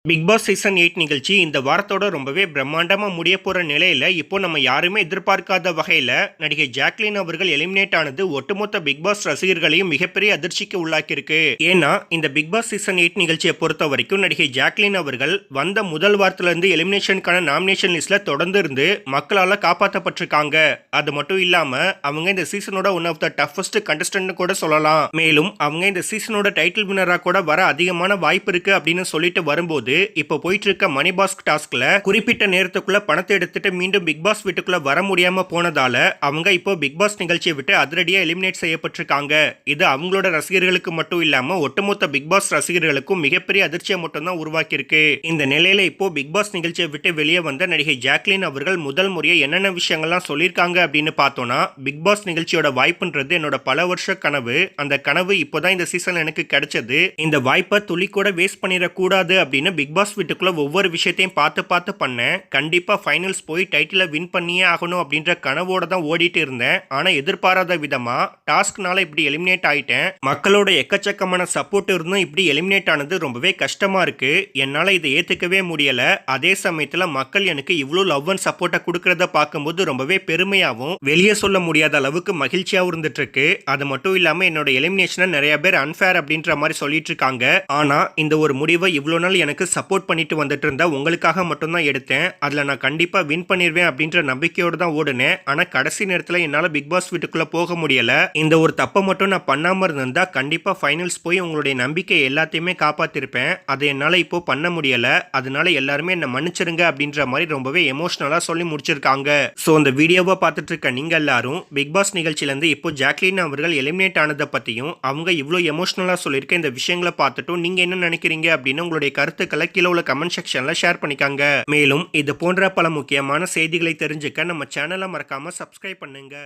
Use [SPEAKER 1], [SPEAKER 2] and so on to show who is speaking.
[SPEAKER 1] Big Boss season 8 நிகழ்ச்சி இந்த வாரத்தோட ரொம்பவே பிரம்மாண்டமா முடிய போற நிலையில இப்போ நம்ம யாருமே எதிர்பார்க்காத வகையில நடிகை ஜாக்லின் அவர்கள் எலிமினேட் ஆனது ஒட்டுமொத்த பிக் பாஸ் ரசிகர்களையும் மிகப்பெரிய அதிர்ச்சிக்கு உள்ளாக்கியிருக்கு. ஏன்னா இந்த பிக் பாஸ் சீசன் 8 நிகழ்ச்சியை பொறுத்த வரைக்கும் நடிகை ஜாக்லின் அவர்கள் வந்த முதல் வாரத்துல இருந்து எலிமினேஷனுக்கான நாமினேஷன் லிஸ்ட்ல தொடர்ந்து இருந்து மக்களால காப்பாற்றப்பட்டிருக்காங்க. அது மட்டும் இல்லாம அவங்க இந்த சீசனோட one of the toughest contestant கூட சொல்லலாம். மேலும் அவங்க இந்த சீசனோட டைட்டில் வினரா கூட வர அதிகமான வாய்ப்பு இருக்கு அப்படின்னு சொல்லிட்டு வரும்போது இப்போ போயிட்டு இருக்க மணி பாஸ்க் டாஸ்க்ல குறிப்பிட்ட நேரத்துக்குள்ள பணத்தை எடுத்துட்டு மீண்டும் பிக் பாஸ் வீட்டுக்குள்ள வர முடியாம போனதால அவங்க இப்போ பிக் பாஸ் நிகழ்ச்சியை விட்டு அதிரடியா எலிமினேட் செய்யப்பட்டிருக்காங்க. இது அவங்களோட ரசிகர்களுக்கு மட்டும் இல்லாம ஒட்டுமொத்த பிக் பாஸ் ரசிகர்களுக்கும் மிகப்பெரிய அதிர்ச்சியை மட்டும் தான் உருவாக்கி இருக்கு. இந்த நிலையில இப்போ பிக் பாஸ் நிகழ்ச்சியை விட்டு வெளியே வந்த நடிகை ஜாக்லின் அவர்கள் முதல் முறையை என்னென்ன விஷயங்கள்லாம் சொல்லியிருக்காங்க அப்படின்னு பார்த்தோம்னா, பிக் பாஸ் நிகழ்ச்சியோட வாய்ப்புன்றது என்னோட பல வருஷ கனவு. அந்த கனவு இப்போதான் இந்த சீசன் எனக்கு கிடைச்சது. இந்த வாய்ப்பை துளி கூட வேஸ்ட் பண்ணிடக்கூடாது அப்படின்னு பிக் பாஸ் வீட்டுக்குள்ள ஒவ்வொரு விஷயத்தையும் பார்த்து பார்த்து பண்ணேன். கண்டிப்பா ஃபைனல்ஸ் போய் டைட்டிலை வின் பண்ணியே ஆகணும் அப்படின்ற கனவோட தான் ஓடிட்டு இருந்தேன். ஆனா எதிர்பாராத விதமா டாஸ்க்னால இப்படி எலிமினேட் ஆயிட்டேன். மக்களோட எக்கச்சக்கமான சப்போர்ட் இருந்தும் இப்படி எலிமினேட் ஆனது ரொம்பவே கஷ்டமா இருக்கு. என்னால இதை ஏத்துக்கவே முடியல. அதே சமயத்துல மக்கள் எனக்கு இவ்வளவு லவ் அண்ட் சப்போர்ட்டை கொடுக்கறத பார்க்கும்போது ரொம்பவே பெருமையாவும் வெளியே சொல்ல முடியாத அளவுக்கு மகிழ்ச்சியாவும் இருந்துட்டு இருக்கு. அது மட்டும் இல்லாம என்னோட எலிமினேஷனை நிறைய பேர் அன்ஃபேர் அப்படின்ற மாதிரி சொல்லிட்டு இருக்காங்க. ஆனா இந்த ஒரு முடிவை இவ்வளவு நாள் எனக்கு சப்போர்ட் பண்ணிட்டு வந்துட்டு இருந்தா உங்களுக்காக மட்டும்தான் எடுத்தேன். அதுல நான் கண்டிப்பா வின் பண்ணிடுவேன் அப்படின்ற நம்பிக்கையோடு தான் ஓடுனேன். ஆனா கடைசி நேரத்துல என்னால பிக் பாஸ் வீட்டுக்குள்ள போக முடியல. இந்த ஒரு தப்பை மட்டும் நான் பண்ணாம இருந்தா கண்டிப்பா ஃபைனல்ஸ் போய் உங்களுடைய நம்பிக்கை எல்லாத்தையுமே காப்பாத்திருப்பேன். அதை என்னால இப்போ பண்ண முடியல. அதனால எல்லாருமே என்ன மன்னிச்சிருங்க அப்படின்ற மாதிரி ரொம்பவே எமோஷனலா சொல்லி முடிச்சிருக்காங்க. சோ இந்த வீடியோவை பார்த்துட்டு இருக்க நீங்க எல்லாரும் பிக் பாஸ் நிகழ்ச்சியில இருந்து இப்போ ஜாக்லின் அவர்கள் எலிமினேட் ஆனதை பத்தியும் அவங்க இவ்வளவு எமோஷனலா சொல்லியிருக்க இந்த விஷயங்களை பார்த்துட்டும் நீங்க என்ன நினைக்கிறீங்க அப்படின்னு உங்களுடைய கருத்துக்களை கீழே உள்ள கமெண்ட் செக்ஷன்ல ஷேர் பண்ணிக்காங்க. மேலும் இது போன்ற பல முக்கியமான செய்திகளை தெரிஞ்சுக்க நம்ம சேனலை மறக்காம சப்ஸ்கிரைப் பண்ணுங்க.